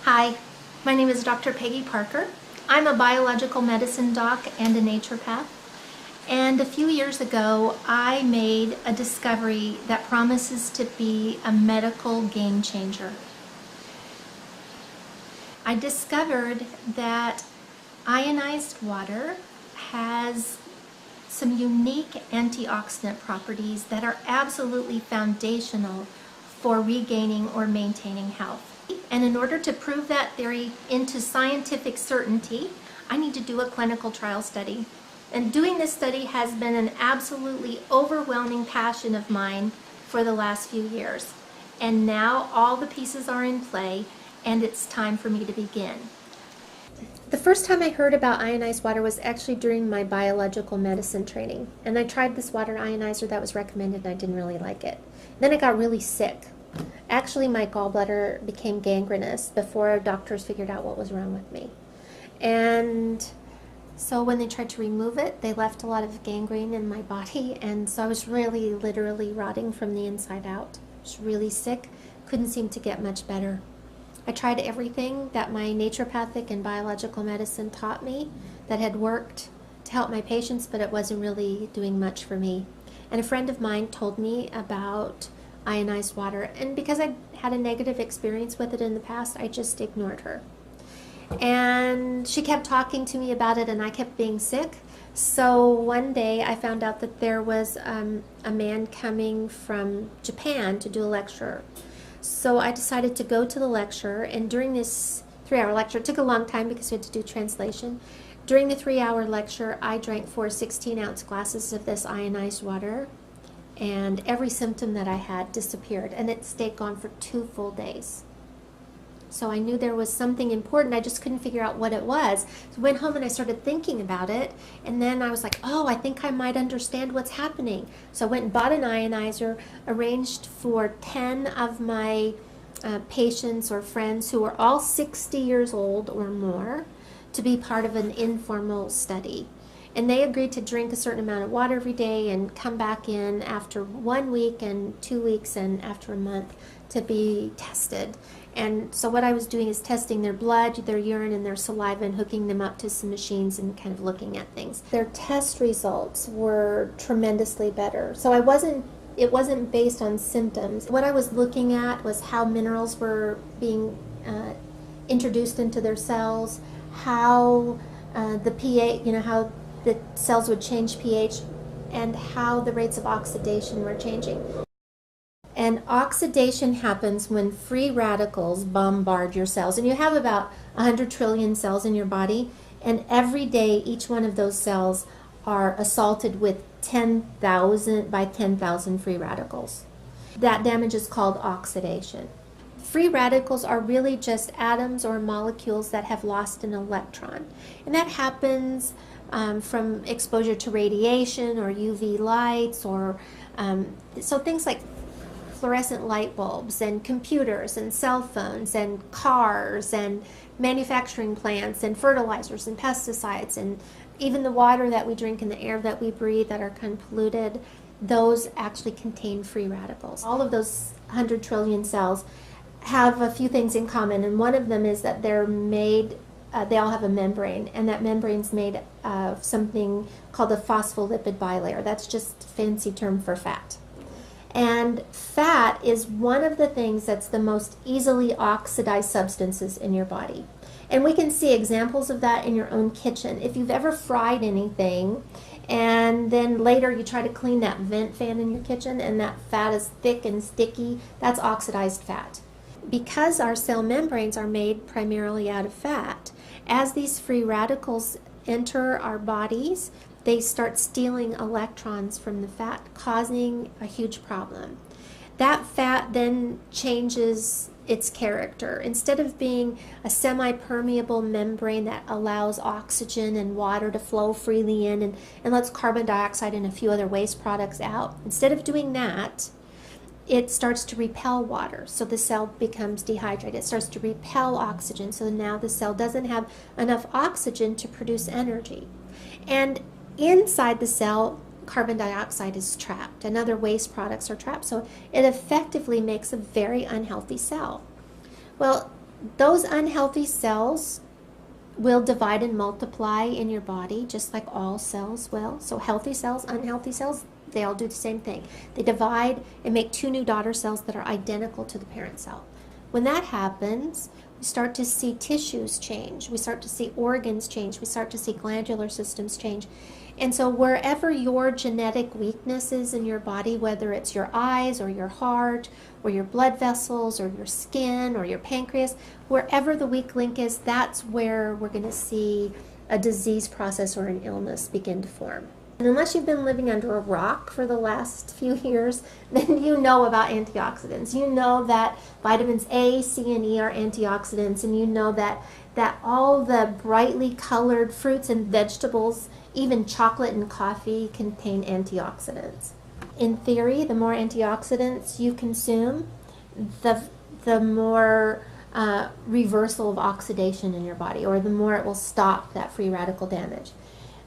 Hi, my name is Dr. Peggy Parker. I'm a biological medicine doc and a naturopath. And a few years ago, I made a discovery that promises to be a medical game changer. I discovered that ionized water has some unique antioxidant properties that are absolutely foundational for regaining or maintaining health. And in order to prove that theory into scientific certainty, I need to do a clinical trial study. And doing this study has been an absolutely overwhelming passion of mine for the last few years. And now all the pieces are in play, and it's time for me to begin. The first time I heard about ionized water was actually during my biological medicine training. And I tried this water ionizer that was recommended and I didn't really like it. Then I got really sick. Actually, my gallbladder became gangrenous before doctors figured out what was wrong with me. And so when they tried to remove it, they left a lot of gangrene in my body. And so I was really literally rotting from the inside out. I was really sick, couldn't seem to get much better. I tried everything that my naturopathic and biological medicine taught me that had worked to help my patients, but it wasn't really doing much for me. And a friend of mine told me about ionized water, and because I had a negative experience with it in the past, I just ignored her. And she kept talking to me about it, and I kept being sick. So one day I found out that there was a man coming from Japan to do a lecture. So I decided to go to the lecture, and during this 3-hour lecture, it took a long time because we had to do translation. During the 3-hour lecture, I drank 4 16-ounce glasses of this ionized water, and every symptom that I had disappeared, and it stayed gone for 2 full days. So I knew there was something important, I just couldn't figure out what it was. So I went home and I started thinking about it, and then I was like, oh, I think I might understand what's happening. So I went and bought an ionizer, arranged for 10 of my patients or friends who were all 60 years old or more to be part of an informal study. And they agreed to drink a certain amount of water every day and come back in after 1 week and 2 weeks and after a month to be tested. And so what I was doing is testing their blood, their urine, and their saliva and hooking them up to some machines and kind of looking at things. Their test results were tremendously better. So it wasn't based on symptoms. What I was looking at was how minerals were being introduced into their cells, how the pH, how the cells would change pH, and how the rates of oxidation were changing. And oxidation happens when free radicals bombard your cells. And you have about 100 trillion cells in your body, and every day each one of those cells are assaulted with 10,000 by 10,000 free radicals. That damage is called oxidation. Free radicals are really just atoms or molecules that have lost an electron. And that happens from exposure to radiation or UV lights, or so things like fluorescent light bulbs and computers and cell phones and cars and manufacturing plants and fertilizers and pesticides, and even the water that we drink and the air that we breathe that are kind of polluted, those actually contain free radicals. All of those 100 trillion cells have a few things in common, and one of them is that they're made, they all have a membrane, and that membrane's made of something called a phospholipid bilayer. That's just a fancy term for fat. And fat is one of the things that's the most easily oxidized substances in your body. And we can see examples of that in your own kitchen. If you've ever fried anything and then later you try to clean that vent fan in your kitchen and that fat is thick and sticky, that's oxidized fat. Because our cell membranes are made primarily out of fat, as these free radicals enter our bodies, they start stealing electrons from the fat, causing a huge problem. That fat then changes its character. Instead of being a semi-permeable membrane that allows oxygen and water to flow freely in and lets carbon dioxide and a few other waste products out, instead of doing that, it starts to repel water, so the cell becomes dehydrated. It starts to repel oxygen, so now the cell doesn't have enough oxygen to produce energy. And inside the cell, carbon dioxide is trapped and other waste products are trapped, so it effectively makes a very unhealthy cell. Well, Those unhealthy cells will divide and multiply in your body just like all cells will. So healthy cells, unhealthy cells, they all do the same thing. They divide and make two new daughter cells that are identical to the parent cell. When that happens, we start to see tissues change. We start to see organs change. We start to see glandular systems change. And so wherever your genetic weakness is in your body, whether it's your eyes or your heart or your blood vessels or your skin or your pancreas, wherever the weak link is, that's where we're going to see a disease process or an illness begin to form. And unless you've been living under a rock for the last few years, then you know about antioxidants. You know that vitamins A, C, and E are antioxidants, and you know that all the brightly colored fruits and vegetables, even chocolate and coffee, contain antioxidants. In theory, the more antioxidants you consume, the more reversal of oxidation in your body, or the more it will stop that free radical damage.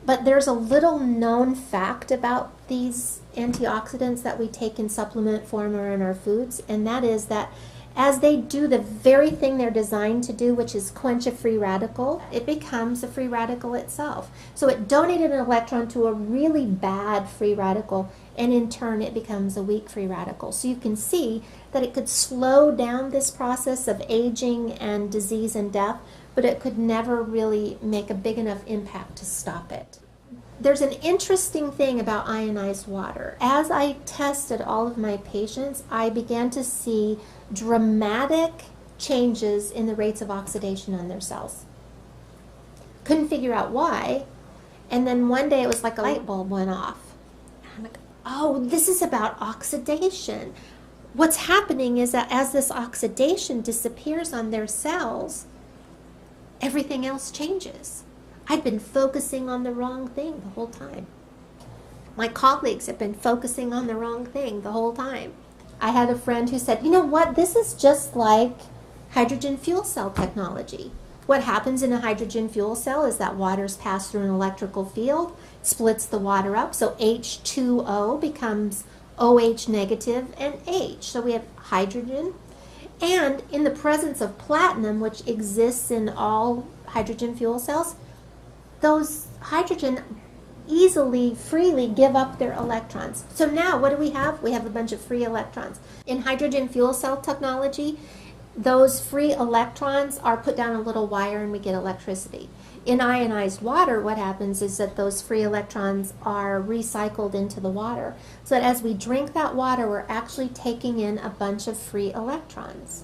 But there's a little known fact about these antioxidants that we take in supplement form or in our foods, and that is that as they do the very thing they're designed to do, which is quench a free radical, it becomes a free radical itself. So it donated an electron to a really bad free radical, and in turn it becomes a weak free radical. So you can see that it could slow down this process of aging and disease and death, but it could never really make a big enough impact to stop it. There's an interesting thing about ionized water. As I tested all of my patients, I began to see dramatic changes in the rates of oxidation on their cells. Couldn't figure out why, and then one day it was like a light bulb went off. I'm like, oh, this is about oxidation. What's happening is that as this oxidation disappears on their cells, everything else changes. I've been focusing on the wrong thing the whole time. My colleagues have been focusing on the wrong thing the whole time. I had a friend who said, you know what, this is just like hydrogen fuel cell technology. What happens in a hydrogen fuel cell is that water's passed through an electrical field, splits the water up, so H2O becomes OH negative and H. So we have hydrogen. And in the presence of platinum, which exists in all hydrogen fuel cells, those hydrogen easily, freely give up their electrons. So now what do we have? We have a bunch of free electrons. In hydrogen fuel cell technology, those free electrons are put down a little wire and we get electricity. In ionized water, what happens is that those free electrons are recycled into the water. So that as we drink that water, we're actually taking in a bunch of free electrons.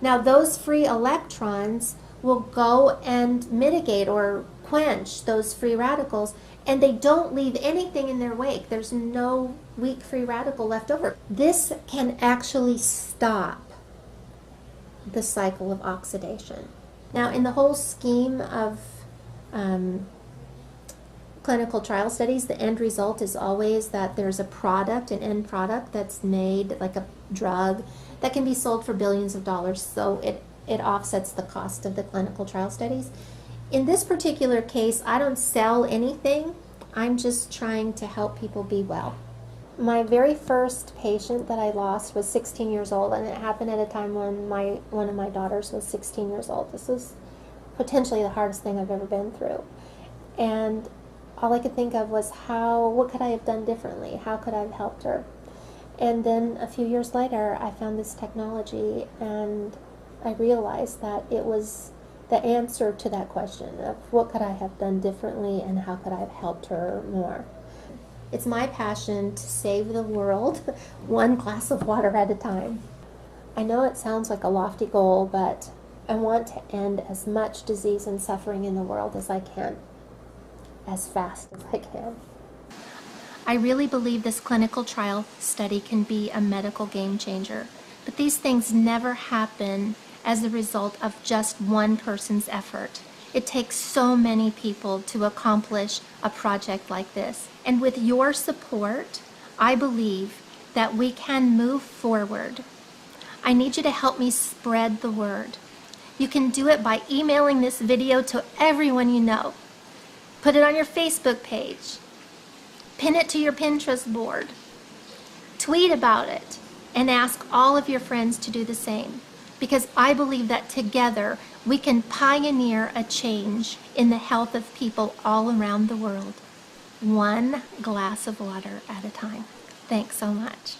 Now those free electrons will go and mitigate or quench those free radicals, and they don't leave anything in their wake. There's no weak free radical left over. This can actually stop the cycle of oxidation. Now, in the whole scheme of clinical trial studies, the end result is always that there's a product, an end product that's made, like a drug, that can be sold for billions of dollars, so it offsets the cost of the clinical trial studies. In this particular case, I don't sell anything. I'm just trying to help people be well. My very first patient that I lost was 16 years old, and it happened at a time when one of my daughters was 16 years old. This was potentially the hardest thing I've ever been through. And all I could think of was what could I have done differently? How could I have helped her? And then a few years later, I found this technology, and I realized that it was the answer to that question of what could I have done differently and how could I have helped her more. It's my passion to save the world one glass of water at a time. I know it sounds like a lofty goal, but I want to end as much disease and suffering in the world as I can, as fast as I can. I really believe this clinical trial study can be a medical game changer, but these things never happen as a result of just one person's effort. It takes so many people to accomplish a project like this. And with your support, I believe that we can move forward. I need you to help me spread the word. You can do it by emailing this video to everyone you know. Put it on your Facebook page. Pin it to your Pinterest board. Tweet about it and ask all of your friends to do the same. because I believe that together we can pioneer a change in the health of people all around the world, one glass of water at a time. Thanks so much.